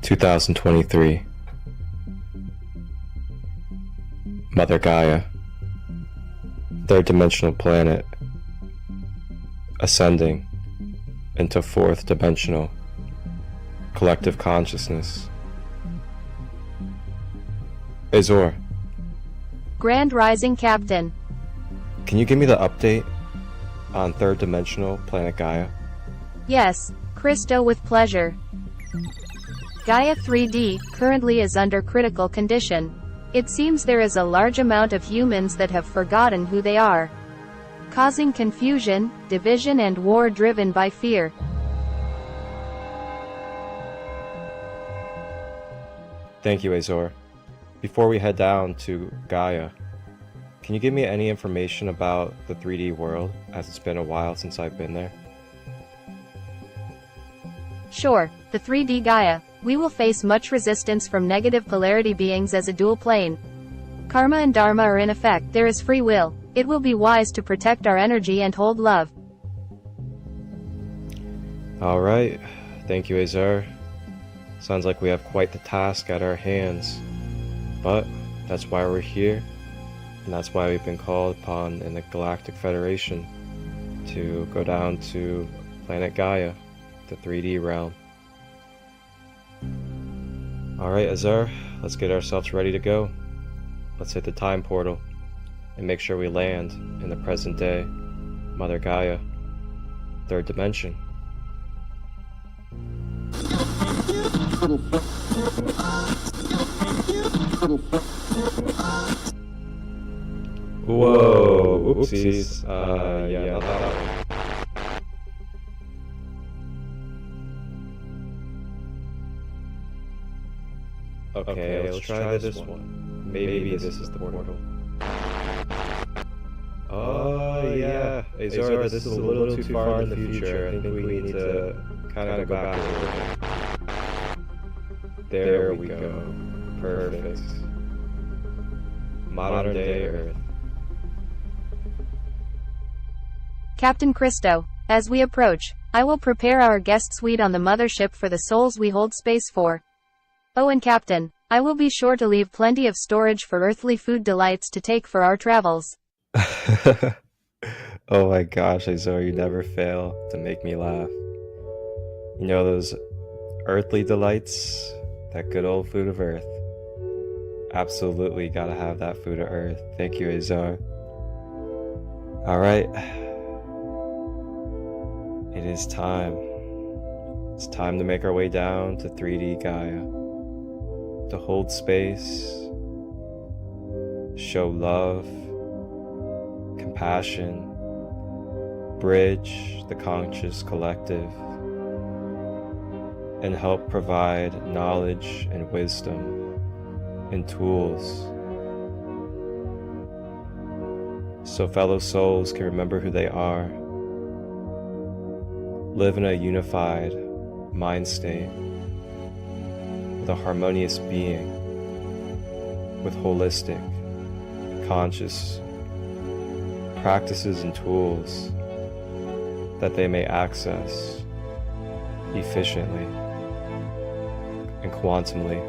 (2023) Mother Gaia, third dimensional planet, ascending into fourth dimensional collective consciousness. Azure, Grand Rising Captain. can you give me the update on third dimensional planet Gaia? Yes, Christo, with pleasure. Gaia 3D currently is under critical condition. It seems there is a large amount of humans that have forgotten who they are, causing confusion, division and war driven by fear. Thank you, Azure. Before we head down to Gaia, can you give me any information about the 3D world, as it's been a while since I've been there? Sure, the 3D Gaia. We will face much resistance from negative polarity beings as a dual plane. Karma and Dharma are in effect. There is free will. It will be wise to protect our energy and hold love. Alright, thank you, Azure. Sounds like we have quite the task at our hands. But that's why we're here, and that's why we've been called upon in the Galactic Federation to go down to planet Gaia, the 3D realm. Alright, Azure, let's get ourselves ready to go. Let's hit the time portal and make sure we land in the present day, Mother Gaia, third dimension. Whoa, oopsies. Yeah, not that one. Okay, let's try this one. Maybe this is the portal. Oh yeah, Azure, this is a little too far in the future. I think we need to kind of go back a little bit. There we go. Perfect. Modern day Earth. Captain Christo, as we approach, I will prepare our guest suite on the mothership for the souls we hold space for. Oh, and Captain, I will be sure to leave plenty of storage for earthly food delights to take for our travels. Oh my gosh, Azure, you never fail to make me laugh. You know those earthly delights? That good old food of earth. Absolutely gotta have that food of earth. Thank you, Azure. Alright. It is time. It's time to make our way down to 3D Gaia. To hold space, show love, compassion, bridge the conscious collective, and help provide knowledge and wisdom and tools so fellow souls can remember who they are, live in a unified mind state with a harmonious being, with holistic, conscious practices and tools that they may access efficiently and quantumly.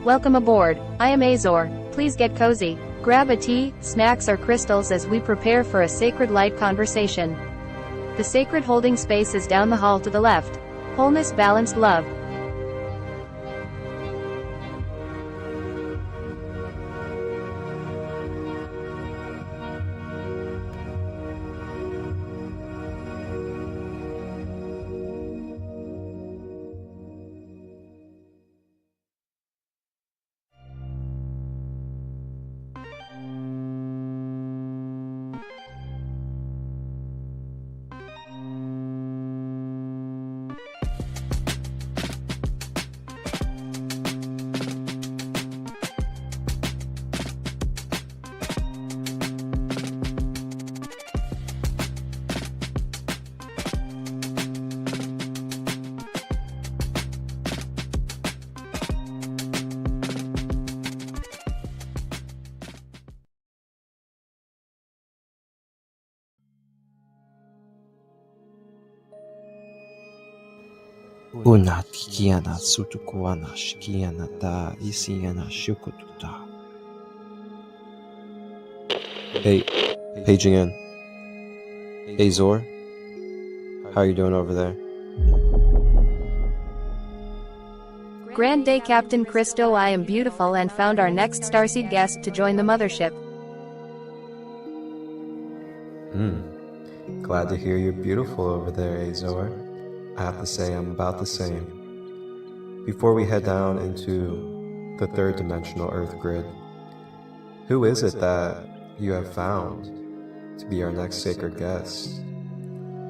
Welcome aboard. I am Azure. Please get cozy. Grab a tea, snacks or crystals as we prepare for a sacred light conversation. The sacred holding space is down the hall to the left. Wholeness, balanced love. Una tikiana sutukuana shikiana da isiana shukututa. Hey, paging in. Azure, how are you doing over there? Grand day, Captain Christo. I am beautiful and found our next starseed guest to join the mothership. Glad to hear you're beautiful over there, Azure. I have to say I'm about the same. Before we head down into the third dimensional Earth grid, who is it that you have found to be our next sacred guest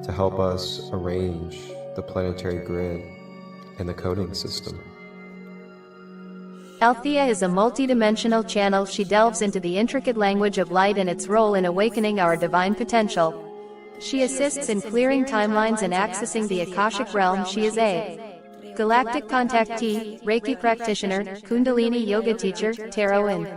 to help us arrange the planetary grid and the coding system? Althea is a multidimensional channel. She delves into the intricate language of light and its role in awakening our divine potential. She assists in clearing timelines and accessing the Akashic realm. She is a galactic contactee, Reiki practitioner, Kundalini yoga teacher, tarot and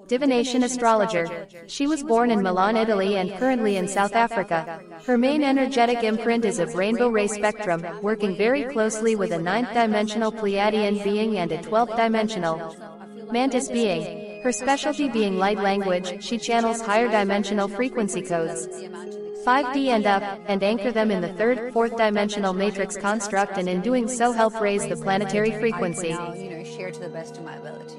divination astrologer. She was born in Milan, Italy and currently in South Africa. Her main energetic imprint is of rainbow ray spectrum, working very closely with a 9th dimensional Pleiadian being and a 12th dimensional mantis being. Her specialty being light language. She channels higher dimensional frequency codes, 5D and up, and anchor them in the 3rd, 4th dimensional matrix construct, and in doing so help raise the planetary frequency. Share to the best of my ability.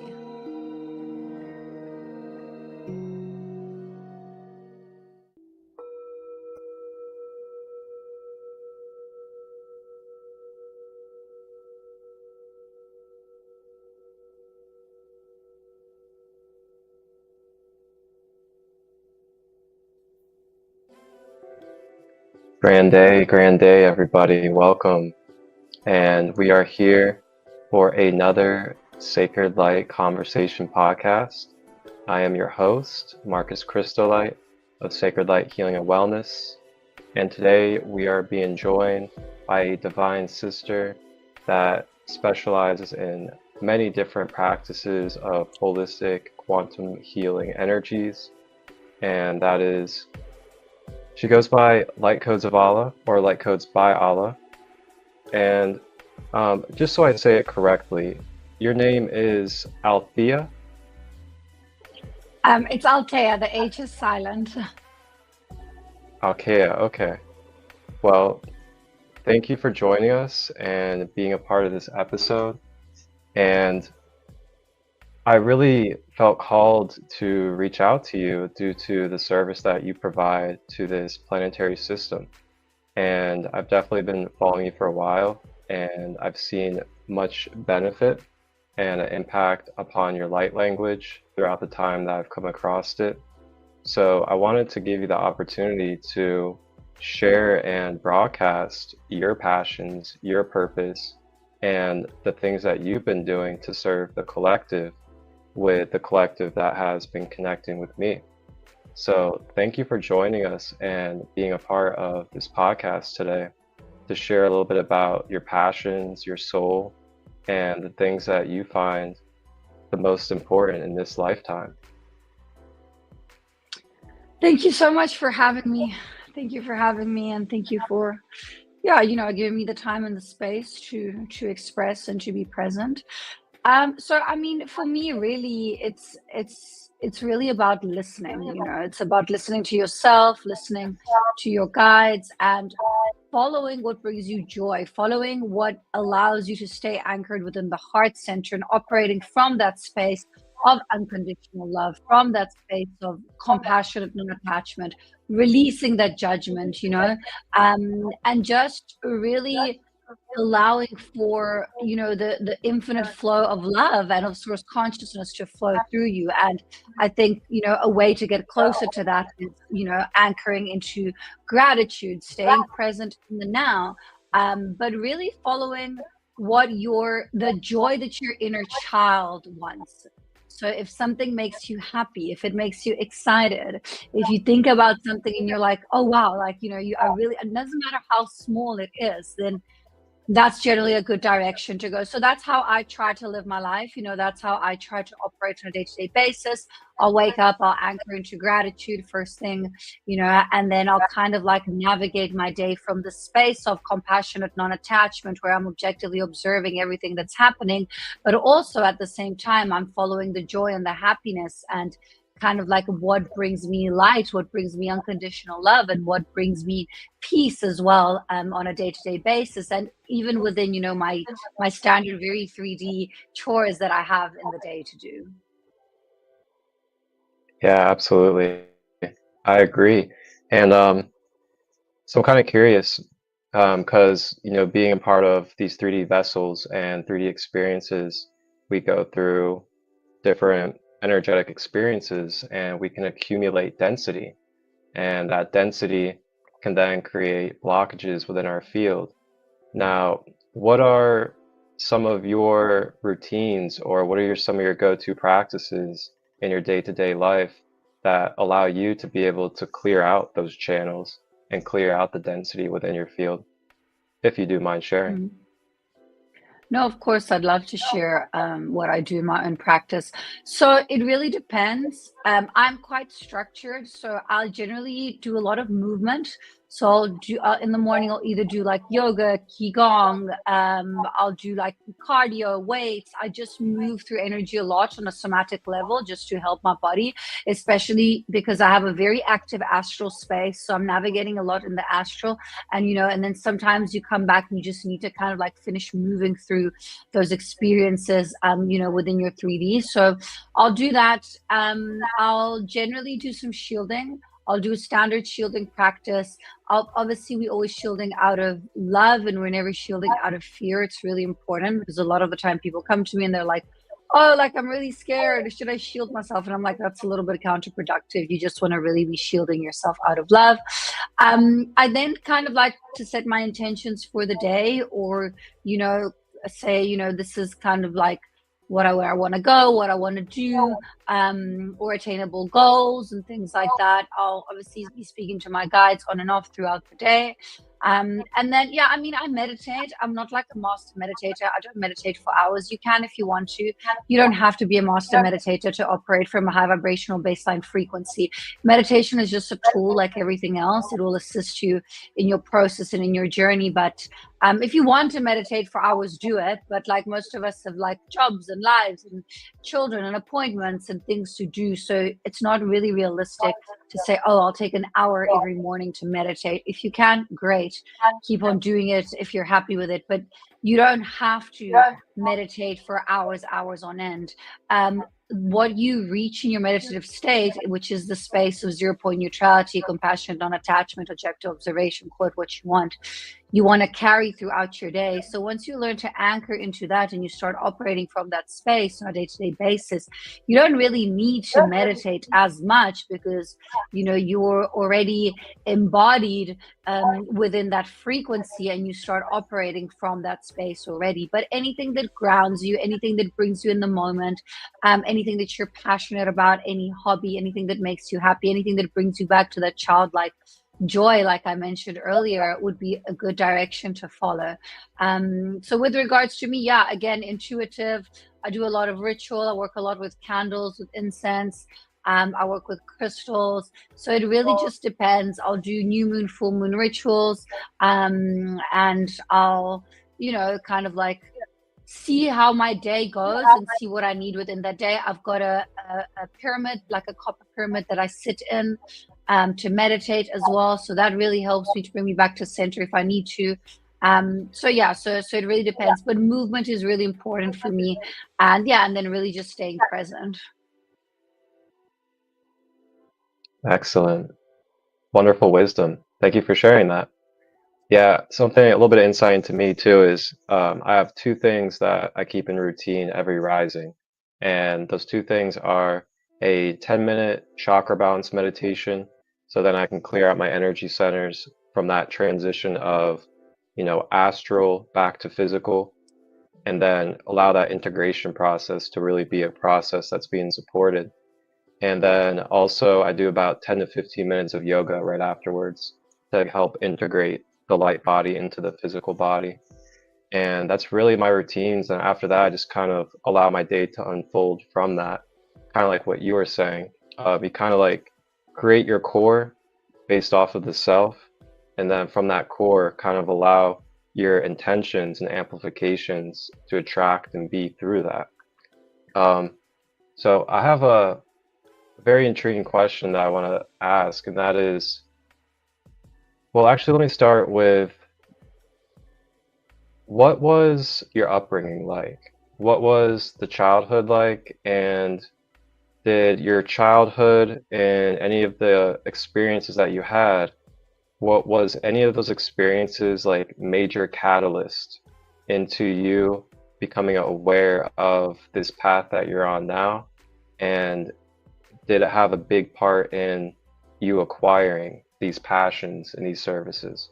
Grand day, everybody. Welcome. And we are here for another Sacred Light Conversation podcast. I am your host, Marcus Christolight of Sacred Light Healing and Wellness. And today we are being joined by a divine sister that specializes in many different practices of holistic quantum healing energies. And that is, she goes by lightcodesbyala or lightcodesbyala. And just so I say it correctly, your name is Althea? It's Althea. The H is silent. Althea, okay. Well, thank you for joining us and being a part of this episode. And I really felt called to reach out to you due to the service that you provide to this planetary system. And I've definitely been following you for a while, and I've seen much benefit and an impact upon your light language throughout the time that I've come across it. So I wanted to give you the opportunity to share and broadcast your passions, your purpose, and the things that you've been doing to serve the collective with the collective that has been connecting with me. So thank you for joining us and being a part of this podcast today to share a little bit about your passions, your soul, and the things that you find the most important in this lifetime. Thank you so much for having me. Thank you for having me, and thank you for, giving me the time and the space to express and to be present. So I mean, for me, really, it's really about listening. It's about listening to yourself, listening to your guides, and following what brings you joy, following what allows you to stay anchored within the heart center and operating from that space of unconditional love, from that space of compassionate non-attachment, releasing that judgment, and just really allowing for the infinite flow of love and of source consciousness to flow through you. And I think a way to get closer to that is anchoring into gratitude, staying present in the now, but really following what the joy that your inner child wants. So if something makes you happy, if it makes you excited, if you think about something and you're like, oh wow, you are really, it doesn't matter how small it is, then that's generally a good direction to go. So that's how I try to live my life. That's how I try to operate on a day-to-day basis. I'll wake up, I'll anchor into gratitude first thing, and then I'll kind of like navigate my day from the space of compassionate non-attachment, where I'm objectively observing everything that's happening, but also at the same time, I'm following the joy and the happiness, and kind of like what brings me light, what brings me unconditional love, and what brings me peace as well, on a day-to-day basis, and even within my standard very 3D chores that I have in the day to do. Yeah, absolutely. I agree. And so I'm kind of curious, because being a part of these 3D vessels and 3D experiences, we go through different energetic experiences and we can accumulate density. And that density can then create blockages within our field. Now, what are some of your routines, or what are some of your go-to practices in your day-to-day life that allow you to be able to clear out those channels and clear out the density within your field, if you do mind sharing? Mhm. No, of course, I'd love to share what I do in my own practice. So it really depends. I'm quite structured, so I'll generally do a lot of movement. So I'll do in the morning, I'll either do like yoga, qigong, I'll do like cardio, weights. I just move through energy a lot on a somatic level just to help my body, especially because I have a very active astral space. So I'm navigating a lot in the astral, and then sometimes you come back and you just need to kind of like finish moving through those experiences, within your 3D. So I'll do that. I'll generally do some shielding. I'll do a standard shielding practice. Obviously, we always shielding out of love, and we're never shielding out of fear. It's really important, because a lot of the time people come to me and they're like, oh, like, I'm really scared. Should I shield myself? And I'm like, that's a little bit counterproductive. You just want to really be shielding yourself out of love. I then kind of like to set my intentions for the day, or, say, this is kind of like where I want to go, what I want to do, or attainable goals and things like that. I'll obviously be speaking to my guides on and off throughout the day. And then, yeah, I meditate. I'm not like a master meditator. I don't meditate for hours. You can if you want to. You don't have to be a master meditator to operate from a high vibrational baseline frequency. Meditation is just a tool like everything else. It will assist you in your process and in your journey. But if you want to meditate for hours, do it. But like most of us have like jobs and lives and children and appointments and things to do. So it's not really realistic to say, oh, I'll take an hour every morning to meditate. If you can, great. Keep on doing it if you're happy with it. But you don't have to meditate for hours on end. What you reach in your meditative state, which is the space of 0 point neutrality, compassion, non-attachment, objective observation, quote what you want to carry throughout your day. So once you learn to anchor into that and you start operating from that space on a day-to-day basis, you don't really need to meditate as much, because you're already embodied within that frequency, and you start operating from that space already. But anything that grounds you, anything that brings you in the moment, anything that you're passionate about, any hobby, anything that makes you happy, anything that brings you back to that childlike joy, like I mentioned earlier, would be a good direction to follow. So with regards to me, yeah, again, intuitive. I do a lot of ritual. I work a lot with candles, with incense. I work with crystals. So it really just depends. I'll do new moon, full moon rituals. And I'll, kind of like see how my day goes and see what I need within that day. I've got a pyramid, like a copper pyramid, that I sit in to meditate as well. So that really helps me to bring me back to center if I need to. So it really depends. But movement is really important for me. And then really just staying present. Excellent. Wonderful wisdom. Thank you for sharing that. Yeah, something, a little bit of insight into me too is I have two things that I keep in routine every rising. And those two things are a 10-minute chakra balance meditation. So then I can clear out my energy centers from that transition of, astral back to physical, and then allow that integration process to really be a process that's being supported. And then also I do about 10 to 15 minutes of yoga right afterwards to help integrate the light body into the physical body. And that's really my routines. And after that, I just kind of allow my day to unfold from that. Kind of like what you were saying. You kind of like create your core based off of the self. And then from that core, kind of allow your intentions and amplifications to attract and be through that. So I have a very intriguing question that I want to ask, and that is, well, actually, let me start with, what was your upbringing like? What was the childhood like? And did your childhood and any of the experiences that you had, what was any of those experiences like major catalyst into you becoming aware of this path that you're on now? And did it have a big part in you acquiring these passions and these services?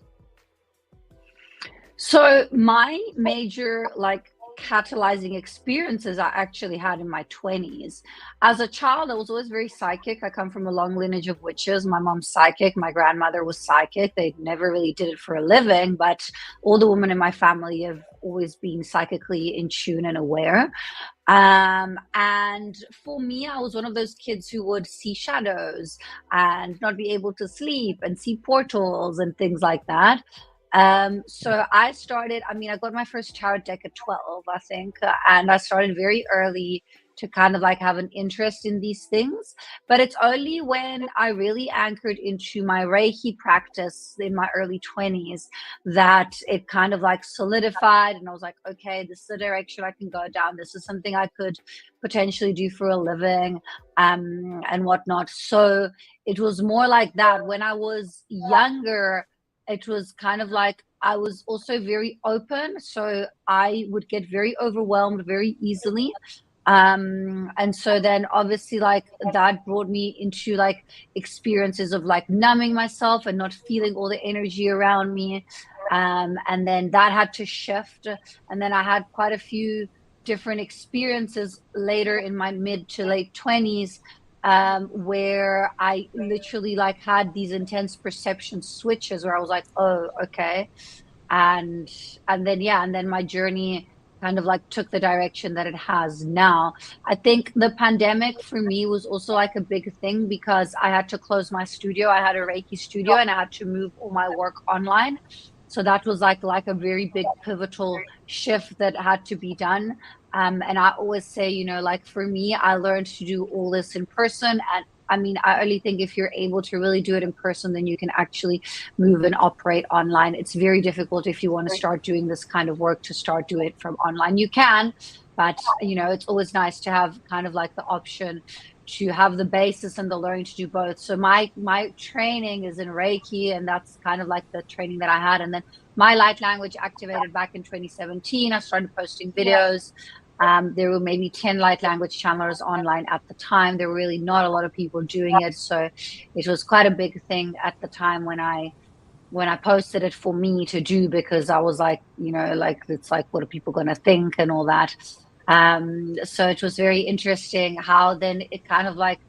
So my major like catalyzing experiences I actually had in my 20s. As a child, I was always very psychic. I come from a long lineage of witches. My mom's psychic, my grandmother was psychic. They never really did it for a living, but all the women in my family have always been psychically in tune and aware. And for me, I was one of those kids who would see shadows and not be able to sleep and see portals and things like that. So I started, I mean, I got my first tarot deck at 12, I think, and I started very early to kind of like have an interest in these things. But it's only when I really anchored into my Reiki practice in my early 20s that it kind of like solidified. And I was like, okay, this is the direction I can go down. This is something I could potentially do for a living, and whatnot. So it was more like that. When I was younger, it was kind of like I was also very open, so I would get very overwhelmed very easily. And so then obviously like that brought me into like experiences of like numbing myself and not feeling all the energy around me. And then that had to shift. And then I had quite a few different experiences later in my mid to late 20s, where I literally like had these intense perception switches where I was like, oh, okay. And and then yeah, and then my journey kind of like took the direction that it has now. I think the pandemic for me was also like a big thing because I had to close my studio. I had a Reiki studio and I had to move all my work online. So that was like a very big pivotal shift that had to be done. And I always say, you know, like for me, I learned to do all this in person. And I mean, I only think if you're able to really do it in person, then you can actually move and operate online. It's very difficult if you want to start doing this kind of work to start do it from online. You can, but you know, it's always nice to have kind of like the option to have the basis and the learning to do both. So my training is in Reiki, and that's kind of like the training that I had. And then my light language activated back in 2017. I started posting videos. There were maybe 10 light language channels online at the time. There were really not a lot of people doing it. So it was quite a big thing at the time when I posted it for me to do, because I was like, you know, like, it's like, what are people going to think and all that. So it was very interesting how then it kind of like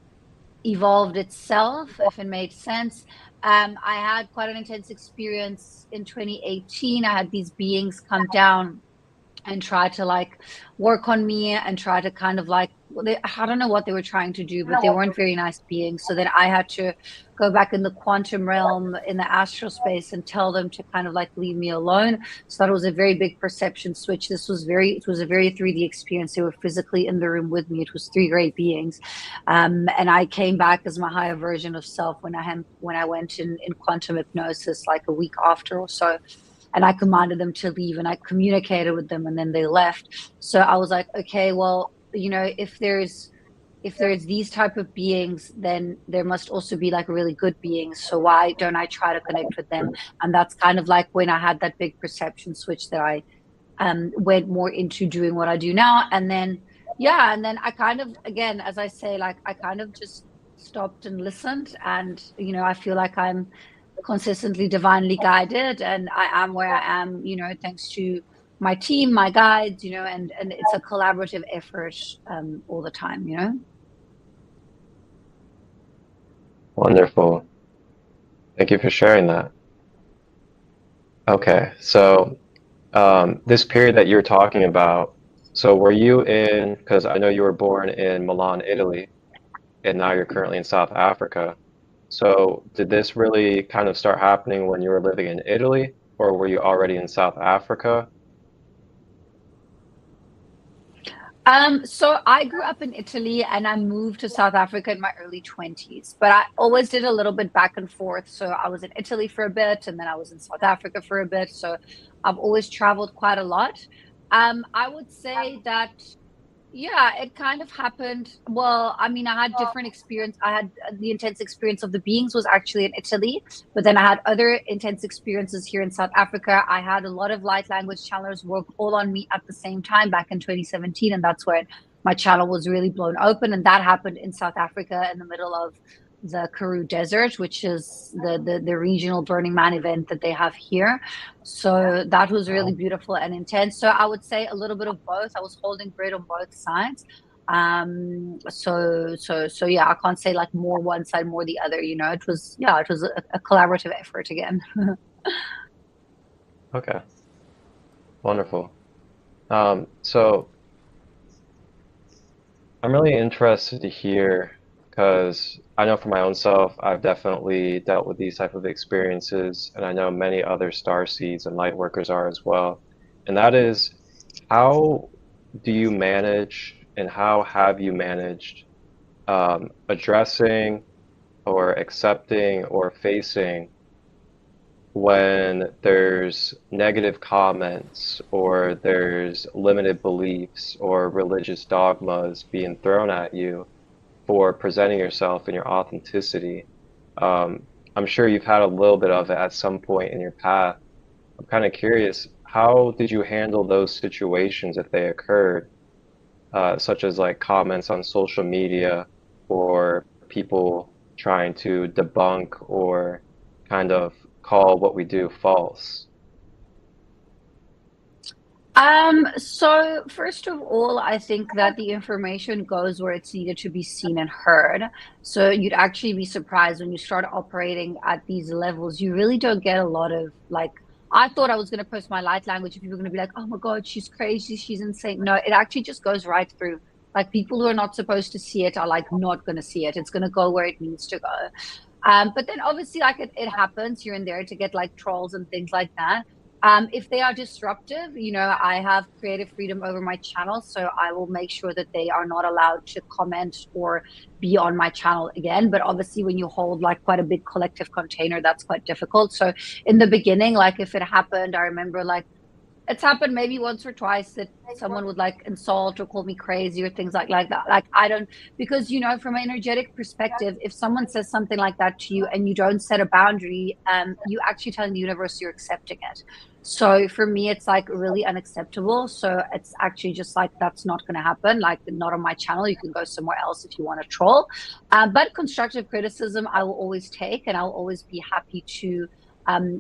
evolved itself, if it made sense. I had quite an intense experience in 2018. I had these beings come down and try to like work on me and try to kind of like, I don't know what they were trying to do, but they weren't very nice beings. So then I had to go back in the quantum realm in the astral space and tell them to kind of like leave me alone. So that was a very big perception switch. It was a very 3D experience. They were physically in the room with me. It was three great beings. And I came back as my higher version of self when I went in quantum hypnosis, like a week after or so. And I commanded them to leave, and I communicated with them, and then they left. So I was like, okay, well, you know, if there's these type of beings, then there must also be like really good beings. So why don't I try to connect with them? And that's kind of like when I had that big perception switch that I went more into doing what I do now. And then, yeah, and then I kind of, again, as I say, like I kind of just stopped and listened. And, you know, I feel like I'm consistently divinely guided, and I am where I am, you know, thanks to my team, my guides, you know, and it's a collaborative effort all the time, you know. Wonderful. Thank you for sharing that. Okay, so This period that you're talking about, so were you in, because I know you were born in Milan, Italy, and now you're currently in South Africa. So did this really kind of start happening when you were living in Italy, or were you already in South Africa? So I grew up in Italy and I moved to South Africa in my early 20s, but I always did a little bit back and forth. So I was in Italy for a bit and then I was in South Africa for a bit. So I've always traveled quite a lot. I would say that, yeah, it kind of happened. Well, I mean, I had different experience. I had the intense experience of the beings was actually in Italy, but then I had other intense experiences here in South Africa. I had a lot of light language channelers work all on me at the same time back in 2017, and that's when my channel was really blown open. And that happened in South Africa in the middle of the Karoo Desert, which is the regional Burning Man event that they have here. So that was really beautiful and intense. So I would say a little bit of both. I was holding bread on both sides. So yeah, I can't say like more one side, more the other. You know, it was a collaborative effort again. Okay, wonderful. So I'm really interested to hear, because I know for my own self, I've definitely dealt with these type of experiences, and I know many other star seeds and light workers are as well. And that is, how do you manage and how have you managed addressing or accepting or facing when there's negative comments or there's limited beliefs or religious dogmas being thrown at you for presenting yourself in your authenticity? I'm sure you've had a little bit of it at some point in your path. I'm kind of curious, how did you handle those situations if they occurred, such as like comments on social media or people trying to debunk or kind of call what we do false? So first of all, I think that the information goes where it's needed to be seen and heard. So you'd actually be surprised when you start operating at these levels. You really don't get a lot of like, I thought I was going to post my light language and people are going to be like, oh my God, she's crazy, she's insane. No, it actually just goes right through. Like people who are not supposed to see it are like not going to see it. It's going to go where it needs to go. But then obviously like it happens here and there to get like trolls and things like that. If they are disruptive, you know, I have creative freedom over my channel, so I will make sure that they are not allowed to comment or be on my channel again. But obviously when you hold like quite a big collective container, that's quite difficult. So in the beginning, like if it happened, I remember like it's happened maybe once or twice that someone would like insult or call me crazy or things like that. Like I don't, because you know, from an energetic perspective, if someone says something like that to you and you don't set a boundary, you actually telling the universe you're accepting it. So for me, it's like really unacceptable. So it's actually just like, that's not going to happen. Like not on my channel. You can go somewhere else if you want to troll. But constructive criticism, I will always take, and I'll always be happy to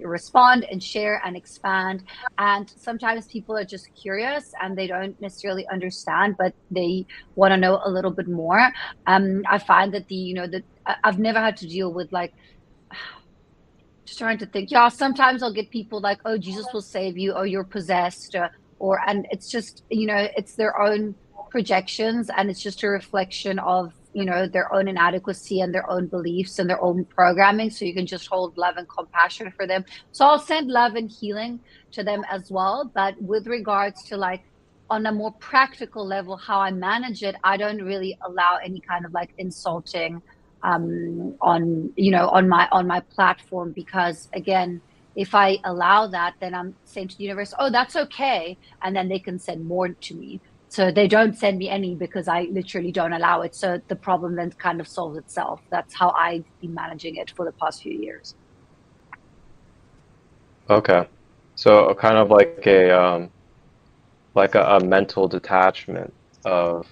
respond and share and expand. And sometimes people are just curious and they don't necessarily understand, but they want to know a little bit more. I find that I've never had to deal with like, just trying to think. Yeah, sometimes I'll get people like, oh, Jesus will save you, oh, you're possessed, and it's just, you know, it's their own projections and it's just a reflection of, you know, their own inadequacy and their own beliefs and their own programming. So you can just hold love and compassion for them. So I'll send love and healing to them as well. But with regards to like on a more practical level, how I manage it, I don't really allow any kind of like insulting on, you know, on my platform, because again, if I allow that, then I'm saying to the universe, oh, that's okay. And then they can send more to me. So they don't send me any because I literally don't allow it. So the problem then kind of solves itself. That's how I've been managing it for the past few years. Okay. So kind of like a mental detachment of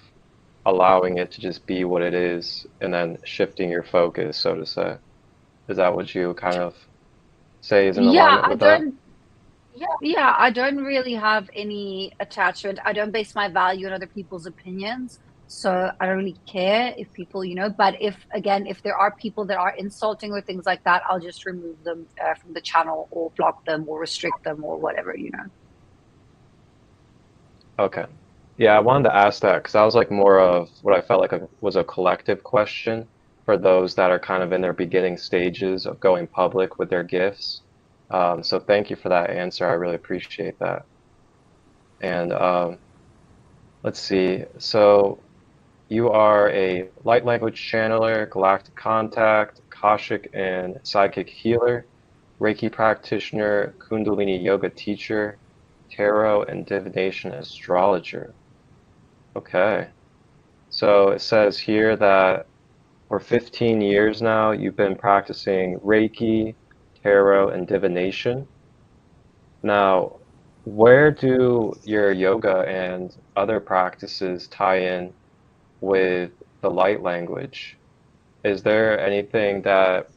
allowing it to just be what it is and then shifting your focus, so to say. Is that what you kind of say is in alignment with that? Yeah, I don't really have any attachment. I don't base my value on other people's opinions. So I don't really care if people, you know, but if there are people that are insulting or things like that, I'll just remove them from the channel or block them or restrict them or whatever, you know. Okay. Yeah, I wanted to ask that because that was like more of what I felt like was a collective question for those that are kind of in their beginning stages of going public with their gifts. So thank you for that answer. I really appreciate that. And let's see. So you are a light language channeler, galactic contact, Akashic and psychic healer, Reiki practitioner, Kundalini yoga teacher, tarot and divination astrologer. Okay. So it says here that for 15 years now, you've been practicing Reiki, tarot, and divination. Now, where do your yoga and other practices tie in with the light language? Is there anything that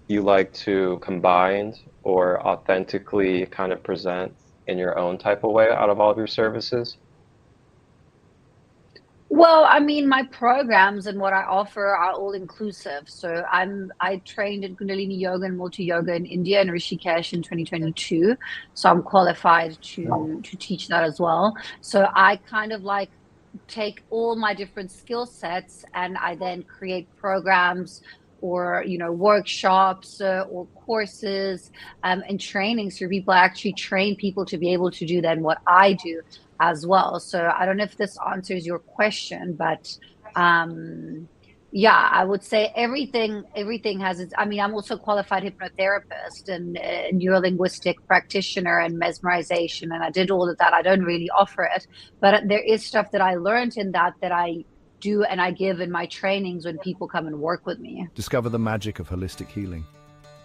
you like to combine or authentically kind of present in your own type of way out of all of your services? Well, I mean, my programs and what I offer are all inclusive. So I trained in Kundalini yoga and multi yoga in India and Rishikesh in 2022. So I'm qualified to teach that as well. So I kind of like take all my different skill sets and I then create programs or workshops or courses and trainings for people. I actually train people to be able to do then what I do as well. So I don't know if this answers your question, but yeah, I would say everything has its, I mean, I'm also a qualified hypnotherapist and neurolinguistic practitioner and mesmerization, and I did all of that. I don't really offer it, but there is stuff that I learned in that I do and I give in my trainings when people come and work with me. Discover the magic of holistic healing.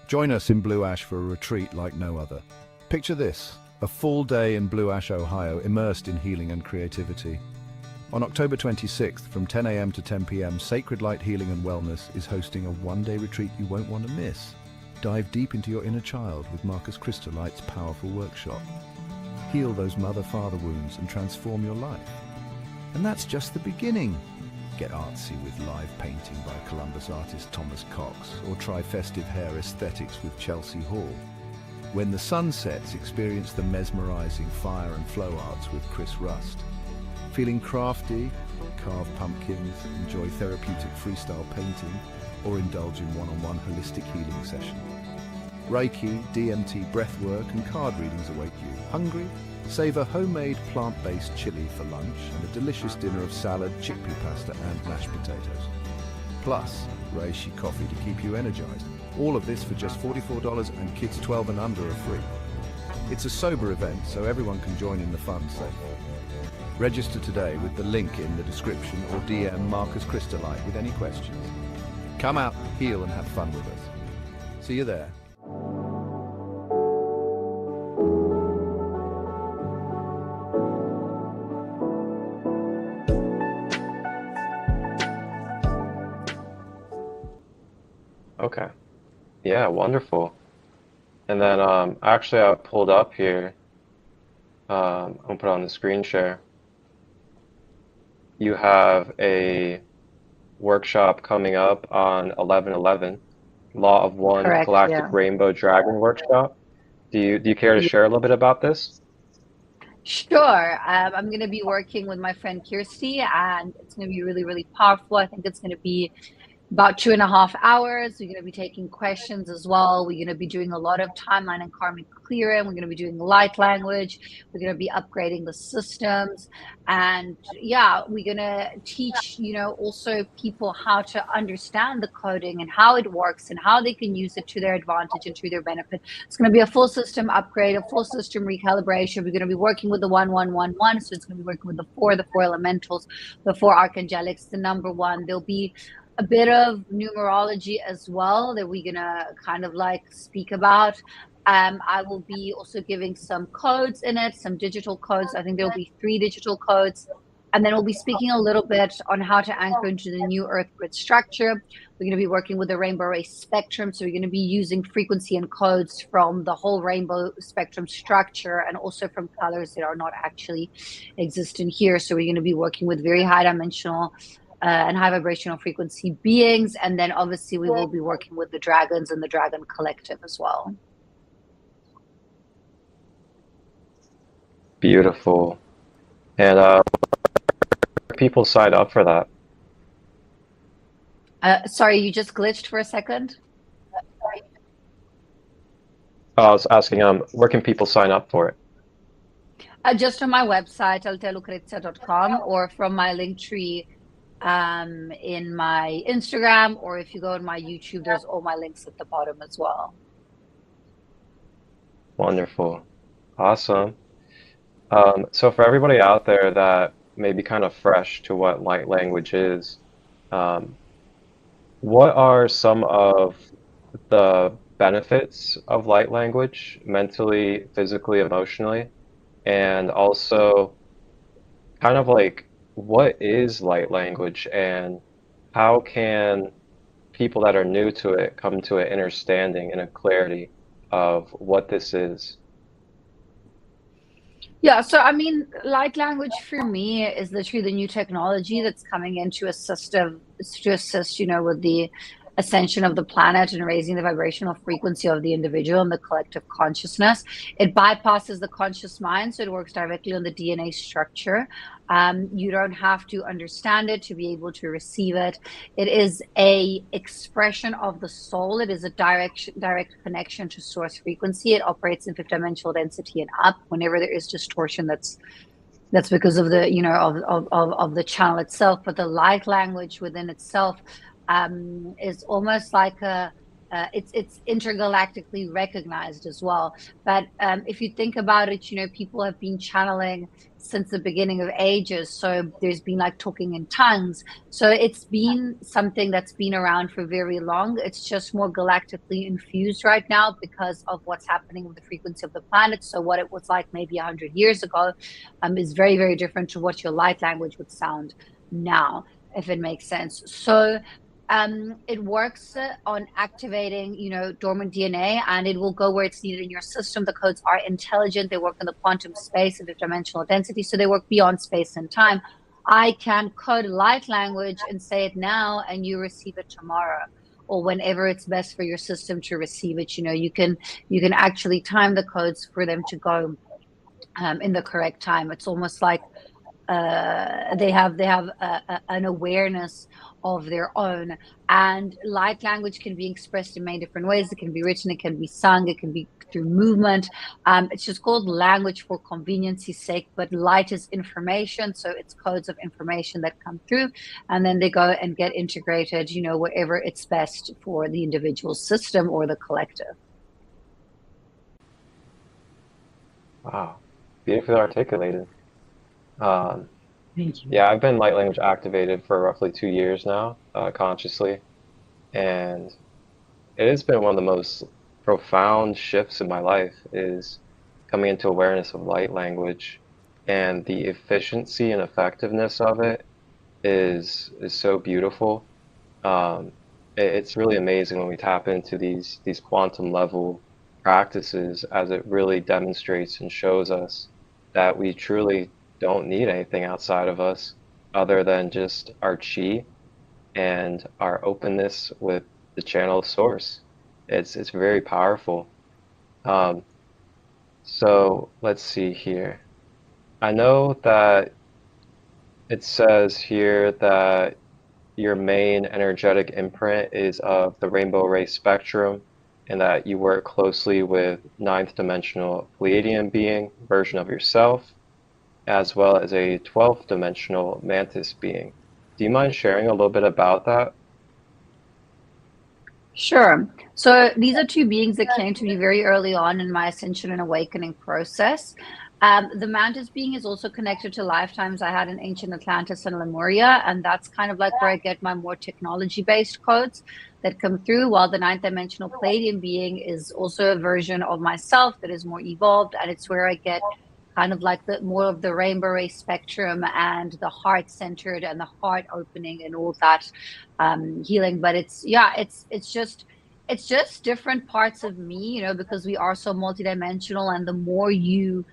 Join us in Blue Ash for a retreat like no other. Picture this, a full day in Blue Ash, Ohio, immersed in healing and creativity. On October 26th, from 10 a.m. to 10 p.m., Sacred Light Healing and Wellness is hosting a one-day retreat you won't want to miss. Dive deep into your inner child with Marcus Christolight's powerful workshop. Heal those mother-father wounds and transform your life. And that's just the beginning. Get artsy with live painting by Columbus artist Thomas Cox, or try festive hair aesthetics with Chelsea Hall. When the sun sets, experience the mesmerizing fire and flow arts with Chris Rust. Feeling crafty? Carve pumpkins, enjoy therapeutic freestyle painting, or indulge in one-on-one holistic healing session. Reiki, DMT, breathwork, and card readings await you. Hungry? Savor homemade plant-based chili for lunch and a delicious dinner of salad, chickpea pasta, and mashed potatoes. Plus, reishi coffee to keep you energized. All of this for just $44, and kids 12 and under are free. It's a sober event, so everyone can join in the fun safe. Register today with the link in the description or DM Marcus Christolight with any questions. Come out, heal, and have fun with us. See you there. Okay. Yeah, wonderful. And then actually I pulled up here. I'm gonna put it on the screen share. You have a workshop coming up on 11/11, Law of One Correct, Galactic yeah. Rainbow Dragon workshop. Do you care to share a little bit about this? Sure. I'm going to be working with my friend Kirsty, and it's going to be really, really powerful. I think it's going to be about 2.5 hours. We're going to be taking questions as well. We're going to be doing a lot of timeline and karmic clearing. We're going to be doing light language. We're going to be upgrading the systems. And yeah, we're going to teach, also people how to understand the coding and how it works and how they can use it to their advantage and to their benefit. It's going to be a full system upgrade, a full system recalibration. We're going to be working with the 1111. So it's going to be working with the four elementals, the four archangelics, the number one. There'll be a bit of numerology as well that we're gonna kind of like speak about. I will be also giving some codes in it, some digital codes. I think there'll be 3 digital codes. And then we'll be speaking a little bit on how to anchor into the new Earth grid structure. We're going to be working with the rainbow ray spectrum. So we're going to be using frequency and codes from the whole rainbow spectrum structure and also from colors that are not actually existent here. So we're going to be working with very high dimensional and high vibrational frequency beings. And then obviously we will be working with the dragons and the dragon collective as well. Beautiful. And people sign up for that? Sorry, you just glitched for a second. I was asking, where can people sign up for it? Just on my website, althealucrezia.com, or from my link tree in my Instagram, or if you go on my YouTube, there's all my links at the bottom as well. Wonderful. Awesome. So for everybody out there that may be kind of fresh to what light language is, what are some of the benefits of light language, mentally, physically, emotionally? And also, kind of like, what is light language, and how can people that are new to it come to an understanding and a clarity of what this is? Yeah, so I mean, light language for me is literally the new technology that's coming in to assist, with the ascension of the planet and raising the vibrational frequency of the individual and the collective consciousness. It bypasses the conscious mind, so it works directly on the DNA structure. You don't have to understand it to be able to receive it. It is a expression of the soul. It is a direct connection to source frequency. It operates in fifth dimensional density and up. Whenever there is distortion, that's because of the of the channel itself. But the light language within itself is almost like it's intergalactically recognized as well. But if you think about it, people have been channeling since the beginning of ages. So there's been like talking in tongues. So it's been something that's been around for very long. It's just more galactically infused right now because of what's happening with the frequency of the planet. So what it was like maybe 100 years ago is very, very different to what your light language would sound now, if it makes sense. So it works on activating, dormant DNA, and it will go where it's needed in your system. The codes are intelligent. They work in the quantum space and the dimensional density, so they work beyond space and time. I can code light language and say it now, and you receive it tomorrow, or whenever it's best for your system to receive it. You can actually time the codes for them to go in the correct time. It's almost like they have an awareness of their own. And light language can be expressed in many different ways. It can be written, it can be sung, it can be through movement. It's just called language for convenience's sake, but light is information, so it's codes of information that come through, and then they go and get integrated, wherever it's best for the individual system or the collective. Wow, beautifully articulated. Thank you. Yeah, I've been light language activated for roughly 2 years now, consciously, and it has been one of the most profound shifts in my life, is coming into awareness of light language, and the efficiency and effectiveness of it is so beautiful. It's really amazing when we tap into these quantum level practices, as it really demonstrates and shows us that we truly don't need anything outside of us other than just our chi and our openness with the channel of source. It's very powerful. So let's see here. I know that it says here that your main energetic imprint is of the rainbow ray spectrum, and that you work closely with ninth dimensional Pleiadian being version of yourself, as well as a 12th dimensional mantis being. Do you mind sharing a little bit about that? Sure. So these are two beings that came to me very early on in my ascension and awakening process. The mantis being is also connected to lifetimes I had in ancient Atlantis and Lemuria, and that's kind of like where I get my more technology-based codes that come through, while the ninth dimensional Pleiadian being is also a version of myself that is more evolved, and it's where I get kind of like the more of the rainbow ray spectrum and the heart centered and the heart opening and all that healing. But it's just different parts of me, because we are so multidimensional, and the more you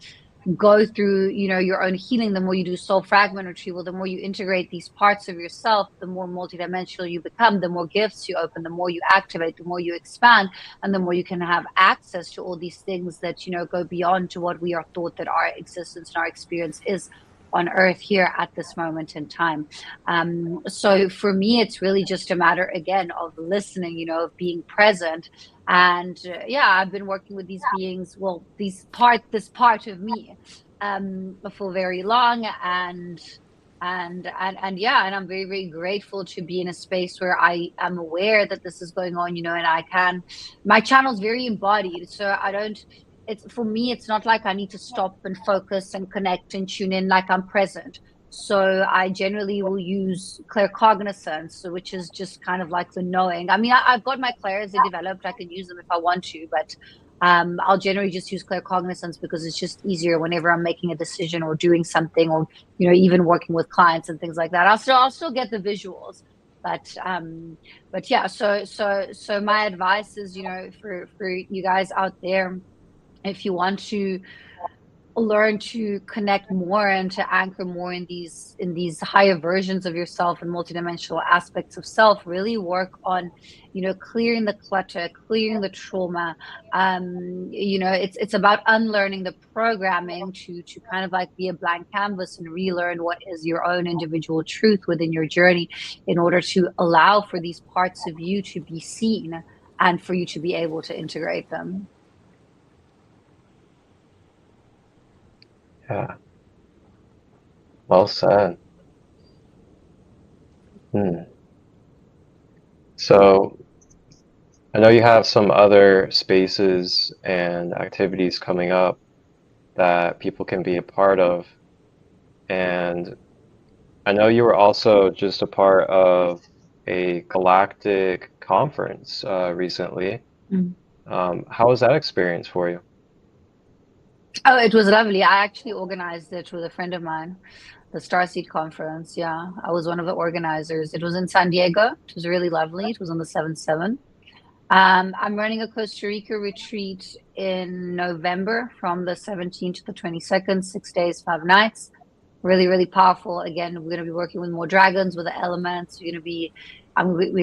go through, your own healing, the more you do soul fragment retrieval, the more you integrate these parts of yourself, the more multidimensional you become, the more gifts you open, the more you activate, the more you expand, and the more you can have access to all these things that, go beyond to what we are thought that our existence and our experience is on earth here at this moment in time. So for me, it's really just a matter, again, of listening, you know, of being present. And yeah, I've been working with these beings, well, this part of me for very long. And yeah, and I'm very, very grateful to be in a space where I am aware that this is going on, you know, and my channel's very embodied. So for me, it's not like I need to stop and focus and connect and tune in, like I'm present. So I generally will use claircognizance, which is just kind of like the knowing. I mean, I've got my clairs, they developed, I can use them if I want to, but I'll generally just use claircognizance because it's just easier whenever I'm making a decision or doing something, or, you know, even working with clients and things like that. I'll still get the visuals, but yeah. So my advice is, you know, for you guys out there, if you want to learn to connect more and to anchor more in these higher versions of yourself and multidimensional aspects of self, really work on, you know, clearing the clutter, clearing the trauma. You know, it's about unlearning the programming to kind of like be a blank canvas and relearn what is your own individual truth within your journey, in order to allow for these parts of you to be seen and for you to be able to integrate them. Yeah. Well said. So I know you have some other spaces and activities coming up that people can be a part of. And I know you were also just a part of a galactic conference recently. How was that experience for you? Oh, it was lovely. I actually organized it with a friend of mine, the Starseed Conference. Yeah, I was one of the organizers. It was in San Diego. It was really lovely. It was on the 7/7. I'm running a Costa Rica retreat in November from the 17th to the 22nd, 6 days, 5 nights. Really, really powerful. Again, we're going to be working with more dragons, with the elements. We're going to be,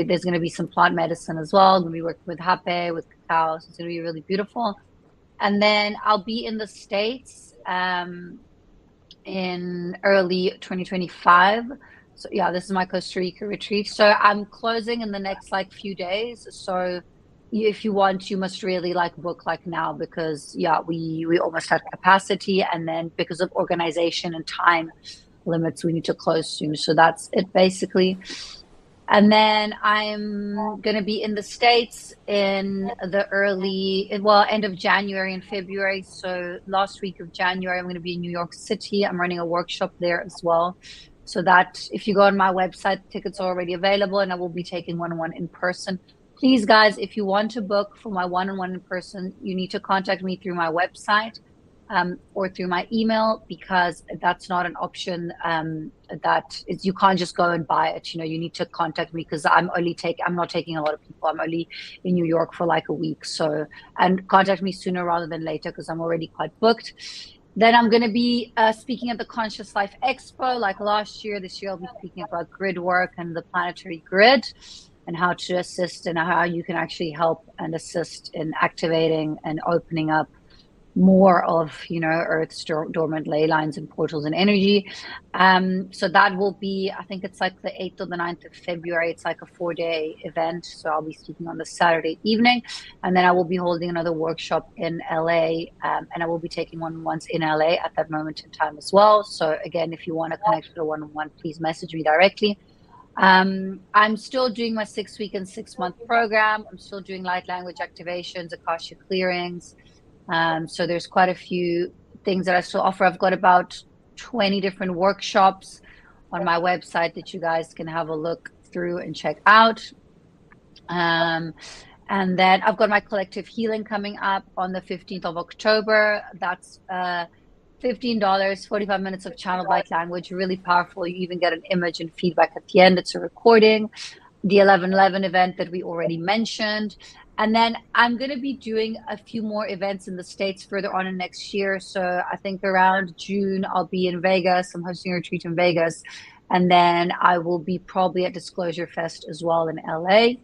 there's going to be some plant medicine as well. I'm going to be working with hape, with cacao. So it's going to be really beautiful. And then I'll be in the States in early 2025. So yeah, this is my Costa Rica retreat. So I'm closing in the next like few days. So if you want, you must really like book like now, because yeah, we almost had capacity, and then because of organization and time limits, we need to close soon. So that's it basically. And then I'm going to be in the States in the end of January and February. So last week of January, I'm going to be in New York City. I'm running a workshop there as well. So that if you go on my website, tickets are already available, and I will be taking one-on-one in person. Please, guys, if you want to book for my one-on-one in person, you need to contact me through my website. Or through my email, because that's not an option. You can't just go and buy it. You know, you need to contact me, because I'm not taking a lot of people. I'm only in New York for like a week. So, and contact me sooner rather than later, because I'm already quite booked. Then I'm going to be speaking at the Conscious Life Expo like last year. This year I'll be speaking about grid work and the planetary grid, and how to assist, and how you can actually help and assist in activating and opening up more of, you know, Earth's dormant ley lines and portals and energy. So that will be, I think it's like the 8th or the 9th of February. It's like a 4-day event. So I'll be speaking on the Saturday evening, and then I will be holding another workshop in LA, and I will be taking one-on-ones in LA at that moment in time as well. So again, if you want to connect with a one-on-one, please message me directly. I'm still doing my 6-week and 6-month program. I'm still doing light language activations, Akasha clearings. So there's quite a few things that I still offer. I've got about 20 different workshops on my website that you guys can have a look through and check out. And then I've got my collective healing coming up on the 15th of October. That's $15, 45 minutes of channeled light language, really powerful. You even get an image and feedback at the end. It's a recording. The 11/11 event that we already mentioned. And then I'm going to be doing a few more events in the States further on in next year. So I think around June, I'll be in Vegas. I'm hosting a retreat in Vegas. And then I will be probably at Disclosure Fest as well in LA.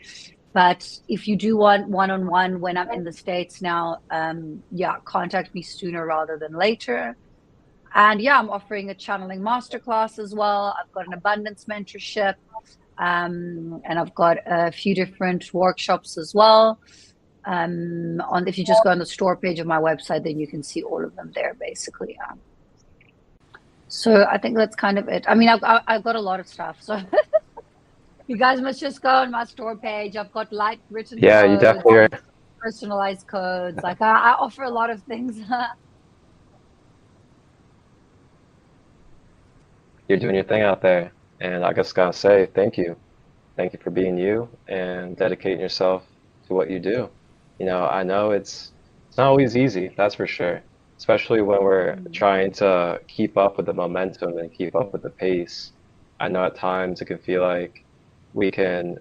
But if you do want one-on-one when I'm in the States now, yeah, contact me sooner rather than later. And yeah, I'm offering a channeling masterclass as well. I've got an abundance mentorship, and I've got a few different workshops as well. If you just go on the store page of my website, then you can see all of them there, basically. So I think that's kind of it. I mean, I've got a lot of stuff, so you guys must just go on my store page. I've got light written Yeah, codes, you definitely are. personalized codes. Like I offer a lot of things. You're doing your thing out there. And I just gotta say, thank you. Thank you for being you and dedicating yourself to what you do. You know, I know it's not always easy, that's for sure. Especially when we're trying to keep up with the momentum and keep up with the pace. I know at times it can feel like we can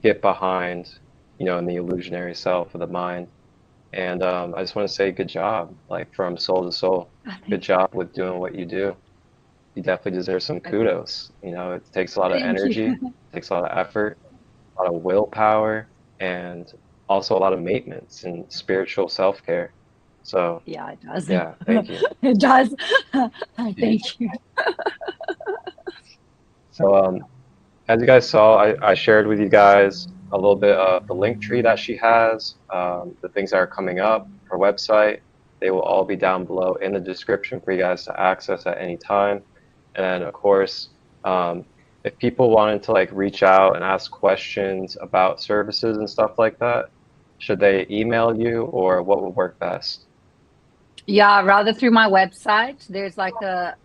get behind, you know, in the illusionary self of the mind. And I just want to say good job, like from soul to soul. Good job with doing what you do. You definitely deserve some kudos. You know, it takes a lot of energy, it takes a lot of effort, a lot of willpower, and also a lot of maintenance and spiritual self-care. So yeah, it does. yeah, thank you. It does. Thank you. So as you guys saw, I shared with you guys a little bit of the link tree that she has, the things that are coming up, her website. They will all be down below in the description for you guys to access at any time. And of course, if people wanted to like reach out and ask questions about services and stuff like that, should they email you or what would work best? Yeah, rather through my website. There's like a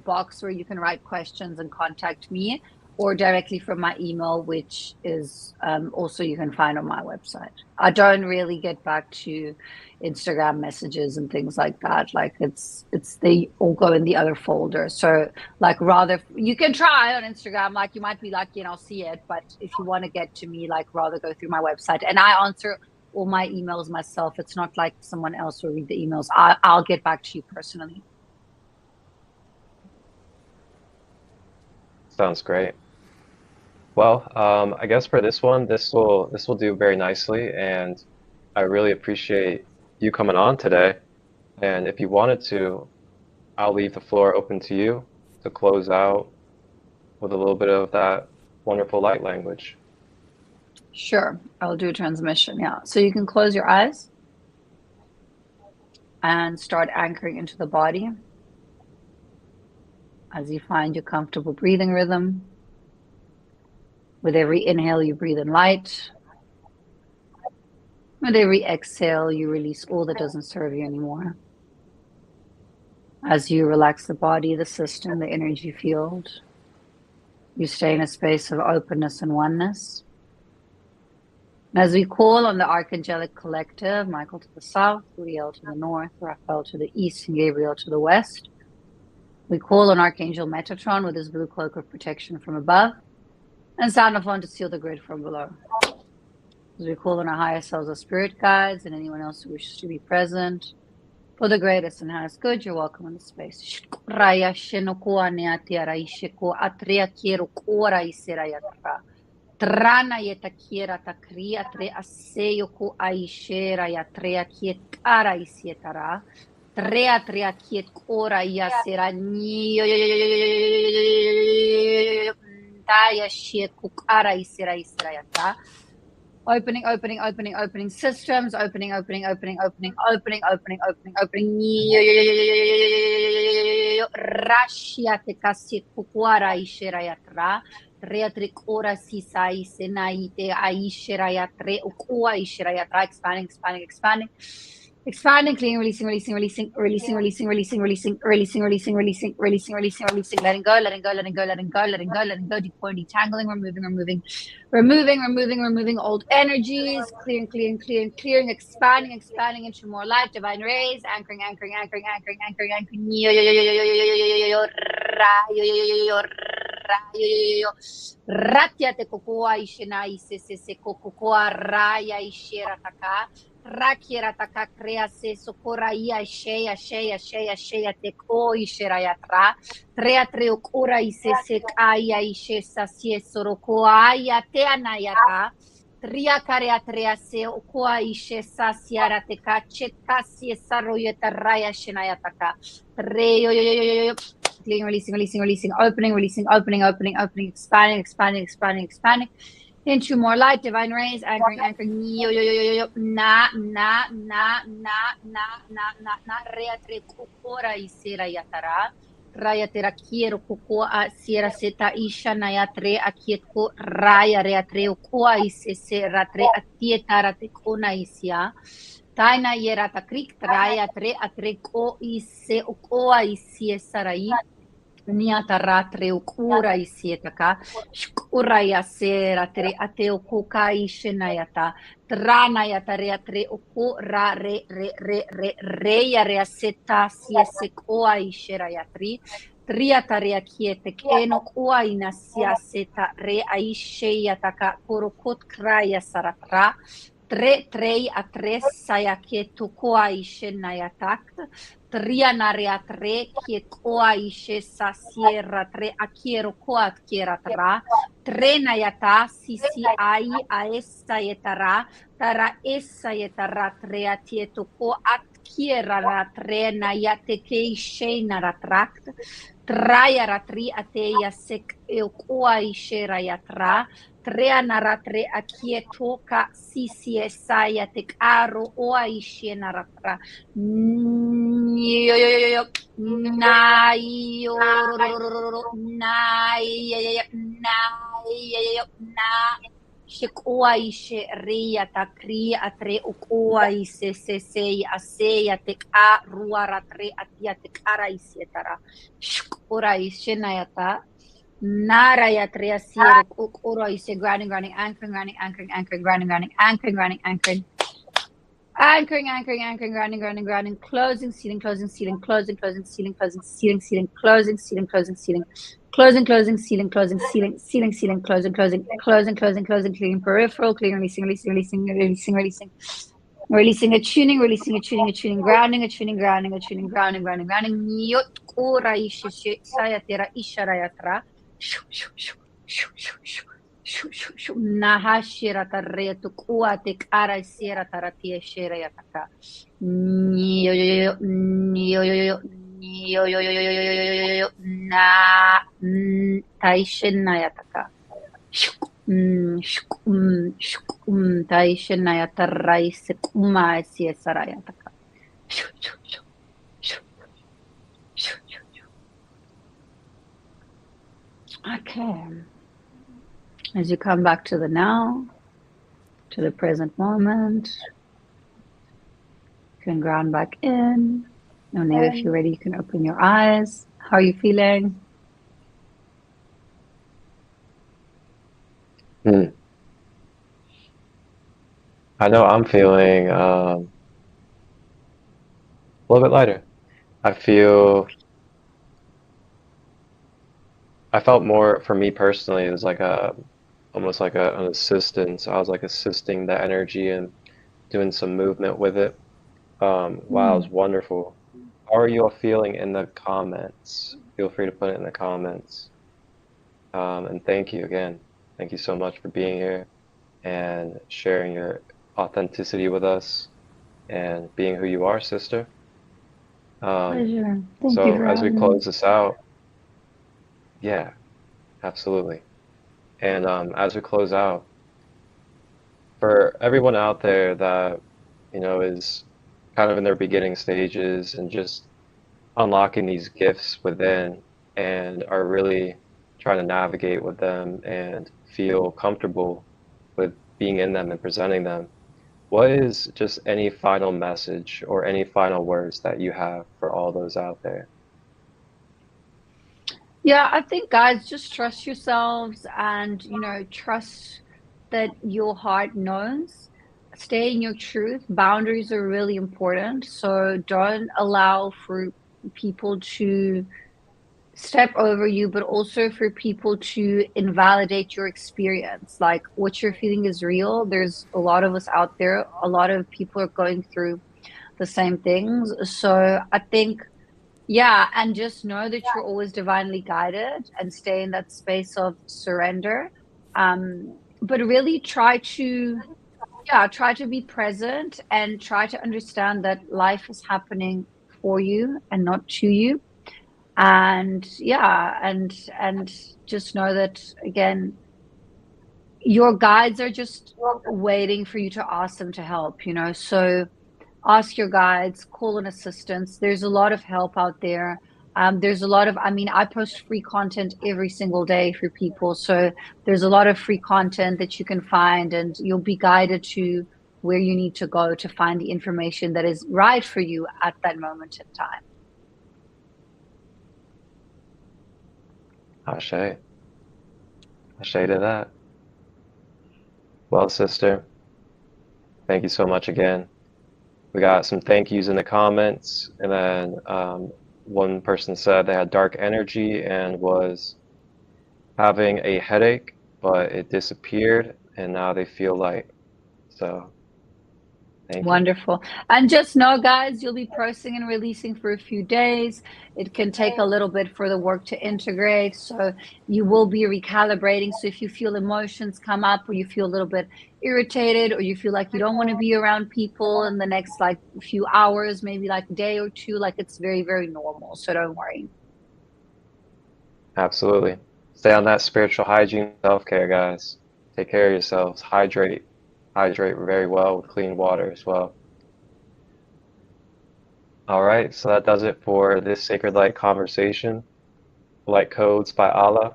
box where you can write questions and contact me, or directly from my email, which is also you can find on my website. I don't really get back to Instagram messages and things like that. Like it's they all go in the other folder. So like rather you can try on Instagram, like you might be lucky and I'll see it. But if you want to get to me, like rather go through my website. And I answer all my emails myself. It's not like someone else will read the emails. I'll get back to you personally. Sounds great. Well, I guess for this one, this will do very nicely, and I really appreciate you coming on today. And if you wanted to, I'll leave the floor open to you to close out with a little bit of that wonderful light language. Sure, I'll do a transmission. Yeah, so you can close your eyes and start anchoring into the body as you find your comfortable breathing rhythm. With every inhale, you breathe in light. With every exhale, you release all that doesn't serve you anymore. As you relax the body, the system, the energy field, you stay in a space of openness and oneness. As we call on the Archangelic Collective, Michael to the south, Uriel to the north, Raphael to the east, and Gabriel to the west, we call on Archangel Metatron with his blue cloak of protection from above, and sound off on to seal the grid from below. As we call on our higher selves, our spirit guides, and anyone else who wishes to be present for the greatest and highest good, you're welcome in the space. Trana yeta kiera takria tre aseyo ko aishera ya trea kietara isietara. Trea trea kiet kora ya sera niyo taya shit kukara isera isera yata. Opening, opening, opening, opening systems, opening, opening, opening, opening, opening, opening, opening, opening. Rashia te kasi kukwara ishera yatra. Reatric ora sisai senaite aishera yatre ukua ishera yatra. Expanding, expanding, expanding. Expanding, clearing, releasing, releasing, releasing, releasing, releasing, releasing, releasing, releasing, releasing, releasing, releasing, releasing, releasing, letting go, letting go, letting go, letting go, letting go, letting go, detangling, removing, removing, removing, removing, removing old energies, clearing, clearing, clearing, clearing, expanding, expanding into more light, divine rays, anchoring, anchoring, anchoring, anchoring, anchoring, anchoring, ratia te kokoa ishena se kokoa raya ishera taka. Rakiera taka crea se socoraia cheia cheia cheia cheia te coi xeraiatra trea treocura e se caia e chessa se sorocoaia te anaiata Tria karea tria se okoa ishe sasiara teka cheta si saroyeta raya shinayataka. Yo yo yo yo yo yo. Clearing, releasing, releasing, releasing, opening, releasing, opening, opening, opening, expanding, expanding, expanding, expanding. Into more light, divine rays, anchoring, anchoring. Yo yo yo yo yo. Na rea tre kokora isera yatara. Raya tera quiero coco a sierra seta isha nayatre a kietko raya reatre o koa ise se ratre a tieta rate kona isia. Taina yerata krik raya tre a tre ko ise o koa isi sarai. Niata ratre o kura isietaka. Shkura ya sera tre a te o koka ishe nayata. Trana yata reatre o ko ra re ya rea seta siese koa ishe rayatri. Triataria kiete keno kua inasia seta re aishe yataka korokot kraya saratra. Trei a tres saya kieto koa ishe nayatak. Trianaria tre kie koa ishe sa sierra tre a kiero koa kiera tra. Trena yata sisi ai a essa yetara. Tara essa yetara tre a tieto ko at kiera ra trena yate ke ishe naratrakt. Traya ratri ateia sek eokoa ishera yatra. Trea naratre akieto ka sisi esaya tek aro oa ishe naratra. Yo yo yo yo na yo na na Shikoa ishe ria takri atre ukoa ise sesei aseya tek a ruara tre atia tek ara isietara. Shkora ishe nayata. Nara yatre asier ukora ise grounding, grounding, anchoring, grounding, anchoring, anchoring, grounding, grounding, anchoring, grounding, anchoring. Anchoring, anchoring, anchoring, grounding, grounding, grounding, closing, sealing, closing, sealing, closing, closing, sealing, closing, sealing, sealing, closing, sealing, closing, sealing, closing, closing, sealing, closing, sealing, sealing, sealing, closing, closing, closing, closing, closing, clearing peripheral, clearing, releasing, releasing, releasing, releasing, releasing, releasing a tuning, releasing a tuning, a tuning, grounding, a tuning, grounding, a tuning, grounding, grounding, grounding, nyot kora ishe sayatera isharayatra, shoo, shoo, shoo, shoo, shoo, shoo. Nahashira taretu kuate kara sira taratia shira yataka. Yo yo yo yo yo yo yo yo yo yo yo na taishin nayataka. Taishin nayatarai sekuma sia sarayataka. Okay. As you come back to the now, to the present moment, you can ground back in. And then if you're ready, you can open your eyes. How are you feeling? I know I'm feeling a little bit lighter. I felt more, for me personally, it was like almost like an assistance. I was like assisting the energy and doing some movement with it. Wow, it was wonderful. How are you all feeling in the comments? Feel free to put it in the comments. And thank you again. Thank you so much for being here and sharing your authenticity with us and being who you are, sister. Pleasure. Thank you So for as we having me. close this out, yeah, absolutely. And as we close out, for everyone out there that, you know, is kind of in their beginning stages and just unlocking these gifts within and are really trying to navigate with them and feel comfortable with being in them and presenting them, what is just any final message or any final words that you have for all those out there? Yeah, I think, guys, just trust yourselves and, you know, trust that your heart knows. Stay in your truth. Boundaries are really important. So don't allow for people to step over you, but also for people to invalidate your experience. Like, what you're feeling is real. There's a lot of us out there. A lot of people are going through the same things. So I think, yeah, and just know that you're always divinely guided and stay in that space of surrender. but really try to be present and try to understand that life is happening for you and not to you. And and just know that, again, your guides are just waiting for you to ask them to help, so ask your guides, call an assistance. There's a lot of help out there. There's a lot of, I post free content every single day for people. So there's a lot of free content that you can find, and you'll be guided to where you need to go to find the information that is right for you at that moment in time. Ashe. Ashe to that. Well, sister, thank you so much again. We got some thank yous in the comments, and then one person said they had dark energy and was having a headache, but it disappeared, and now they feel light. So, thank you. Wonderful. And just know, guys, you'll be processing and releasing for a few days. It can take a little bit for the work to integrate. So you will be recalibrating. So if you feel emotions come up, or you feel a little bit irritated, or you feel like you don't want to be around people in the next few hours, maybe a day or two, it's very, very normal. So don't worry. Absolutely. Stay on that spiritual hygiene, self-care, guys. Take care of yourselves. Hydrate very well with clean water as well. All right, so that does it for this Sacred Light conversation. Light Codes by Allah.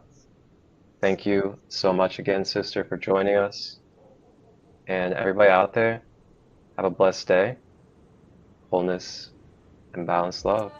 Thank you so much again, sister, for joining us. And everybody out there, have a blessed day. Wholeness and balanced love.